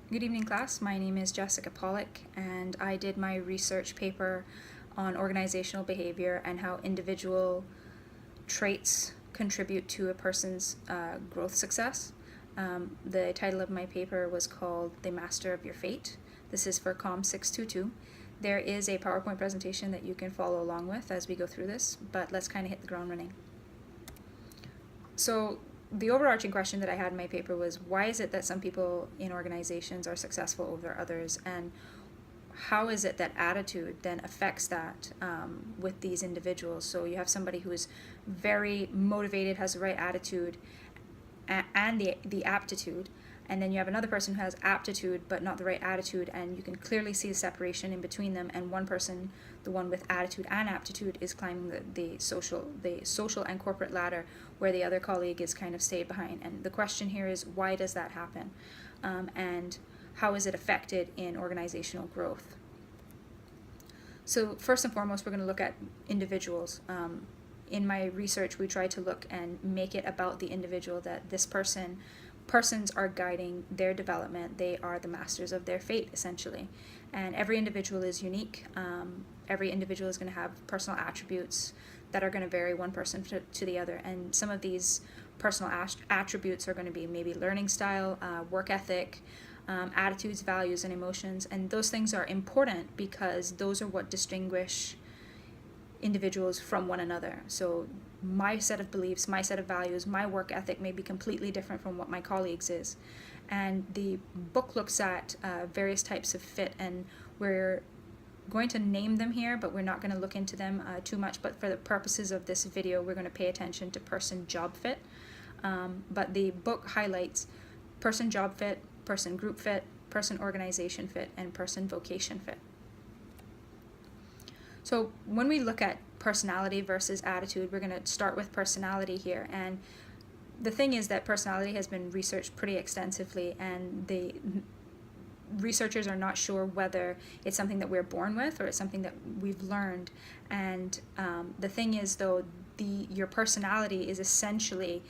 Good evening, class. My name is Jessica Pollock, and I did my research paper on organizational behavior and how individual traits contribute to a person's growth success. The title of my paper was called The Master of Your Fate. This is for COM 622. There is a PowerPoint presentation that you can follow along with as we go through this, but let's kind of hit the ground running. So the overarching question that I had in my paper was, why is it that some people in organizations are successful over others, and how is it that attitude then affects that with these individuals? So you have somebody who is very motivated, has the right attitude and the aptitude, and then you have another person who has aptitude but not the right attitude, and you can clearly see the separation in between them, and one person, the one with attitude and aptitude, is climbing the social and corporate ladder, where the other colleague is kind of stayed behind. And the question here is, why does that happen, and how is it affected in organizational growth? So first and foremost, we're going to look at individuals. In my research, we try to look and make it about the individual, that this persons are guiding their development. They are the masters of their fate, essentially. And every individual is unique. Every individual is going to have personal attributes that are going to vary one person to the other. And some of these personal attributes are going to be maybe learning style, work ethic, attitudes, values, and emotions. And those things are important because those are what distinguish individuals from one another. So my set of beliefs, my set of values, my work ethic may be completely different from what my colleagues is. And the book looks at various types of fit, and we're going to name them here, but we're not going to look into them too much. But for the purposes of this video, we're going to pay attention to person job fit. But the book highlights person job fit, person group fit, person organization fit, and person vocation fit. So when we look at personality versus attitude, we're going to start with personality here. And the thing is that personality has been researched pretty extensively, and the researchers are not sure whether it's something that we're born with or it's something that we've learned. And the thing is, though, your personality is essentially,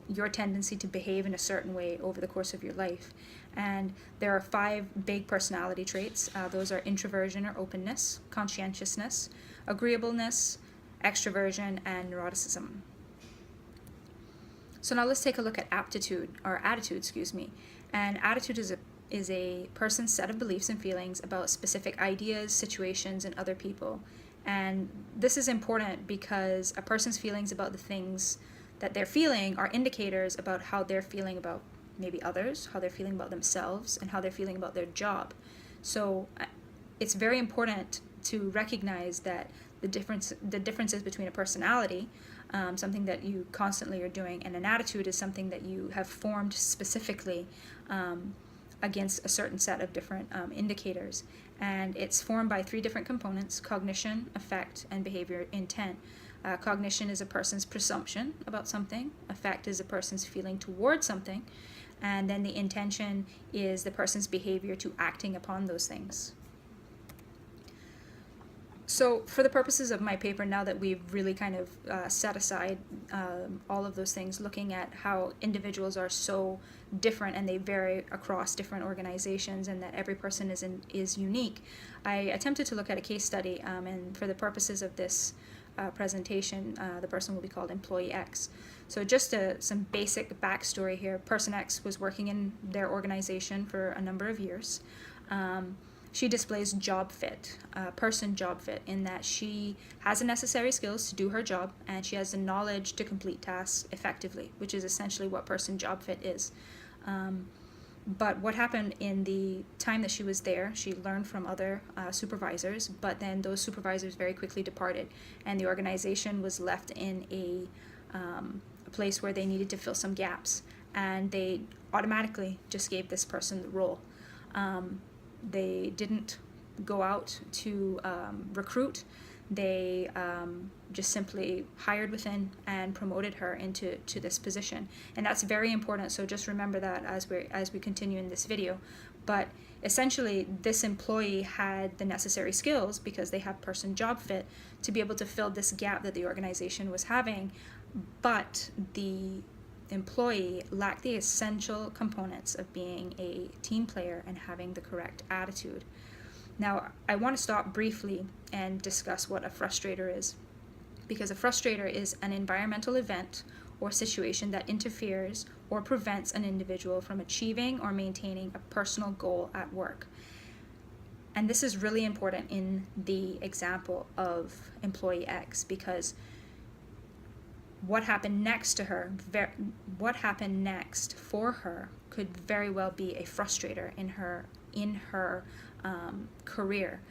your tendency to behave in a certain way over the course of your life. And there are 5 big personality traits. Those are introversion or openness, conscientiousness, agreeableness, extroversion, and neuroticism. So now let's take a look at attitude. And attitude is a person's set of beliefs and feelings about specific ideas, situations, and other people. And this is important because a person's feelings about the things that they're feeling are indicators about how they're feeling about maybe others, how they're feeling about themselves, and how they're feeling about their job. So it's very important to recognize that the differences between a personality, something that you constantly are doing, and an attitude is something that you have formed specifically against a certain set of different indicators. And it's formed by 3 different components: cognition, affect, and behavior intent. Cognition is a person's presumption about something. Affect is a person's feeling towards something. And then the intention is the person's behavior to acting upon those things. So for the purposes of my paper, now that we've really kind of set aside all of those things, looking at how individuals are so different and they vary across different organizations, and that every person is unique, I attempted to look at a case study, and for the purposes of this presentation, the person will be called Employee X. So just some basic backstory here. Person X was working in their organization for a number of years. She displays job fit, person job fit, in that she has the necessary skills to do her job, and she has the knowledge to complete tasks effectively, which is essentially what person job fit is. But what happened in the time that she was there, she learned from other supervisors, but then those supervisors very quickly departed, and the organization was left in a place where they needed to fill some gaps, and they automatically just gave this person the role. They didn't go out to recruit. They just simply hired within and promoted her into this position, and that's very important. So just remember that as we continue in this video. But essentially, this employee had the necessary skills, because they have person job fit, to be able to fill this gap that the organization was having. But the employee lacked the essential components of being a team player and having the correct attitude. Now, I want to stop briefly and discuss what a frustrator is, because a frustrator is an environmental event or situation that interferes or prevents an individual from achieving or maintaining a personal goal at work. And this is really important in the example of employee X, because what happened next to her, what happened next for her could very well be a frustrator in her career.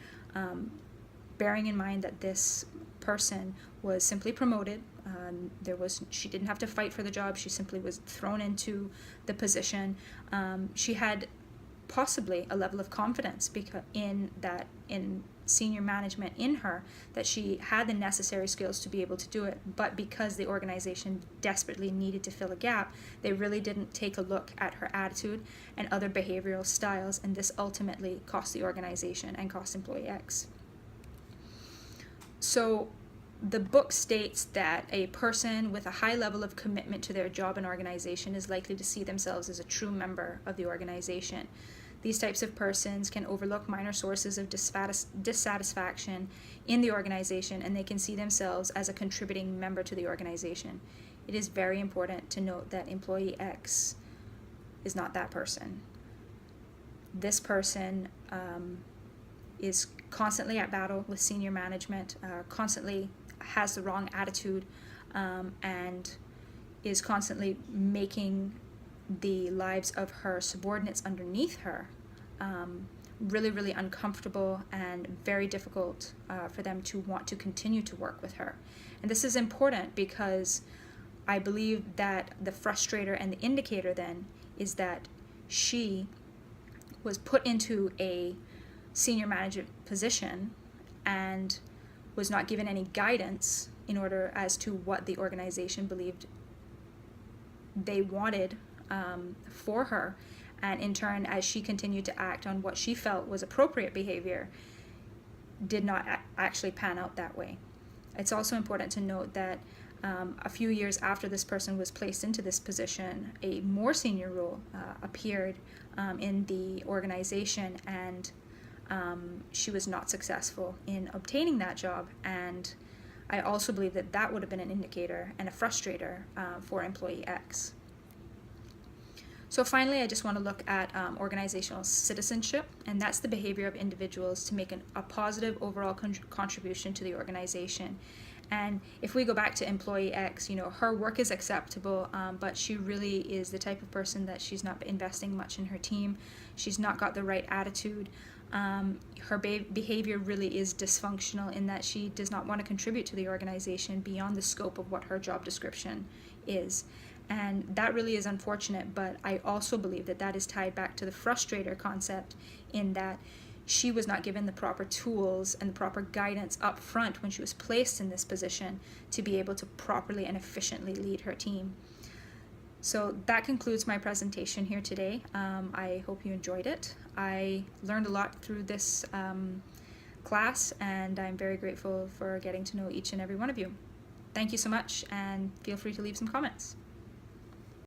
Bearing in mind that this person was simply promoted, she didn't have to fight for the job. She simply was thrown into the position. She had possibly a level of confidence in senior management in her, that she had the necessary skills to be able to do it, but because the organization desperately needed to fill a gap, they really didn't take a look at her attitude and other behavioral styles, and this ultimately cost the organization and cost employee X. So the book states that a person with a high level of commitment to their job and organization is likely to see themselves as a true member of the organization. These types of persons can overlook minor sources of dissatisfaction in the organization, and they can see themselves as a contributing member to the organization. It is very important to note that employee X is not that person. This person is constantly at battle with senior management, constantly has the wrong attitude, and is constantly making the lives of her subordinates underneath her really, really uncomfortable and very difficult for them to want to continue to work with her. And this is important because I believe that the frustrator and the indicator then is that she was put into a senior management position and was not given any guidance in order as to what the organization believed they wanted for her, and in turn, as she continued to act on what she felt was appropriate behavior, did not actually pan out that way. It's also important to note that a few years after this person was placed into this position, a more senior role appeared in the organization, and she was not successful in obtaining that job. And I also believe that that would have been an indicator and a frustrator for employee X. So finally, I just want to look at organizational citizenship, and that's the behavior of individuals to make a positive overall contribution to the organization. And if we go back to employee X, her work is acceptable, but she really is the type of person that she's not investing much in her team. She's not got the right attitude. Her behavior really is dysfunctional in that she does not want to contribute to the organization beyond the scope of what her job description is. And that really is unfortunate, but I also believe that that is tied back to the frustrator concept, in that she was not given the proper tools and the proper guidance up front when she was placed in this position to be able to properly and efficiently lead her team. So that concludes my presentation here today. I hope you enjoyed it. I learned a lot through this class, and I'm very grateful for getting to know each and every one of you. Thank you so much, and feel free to leave some comments.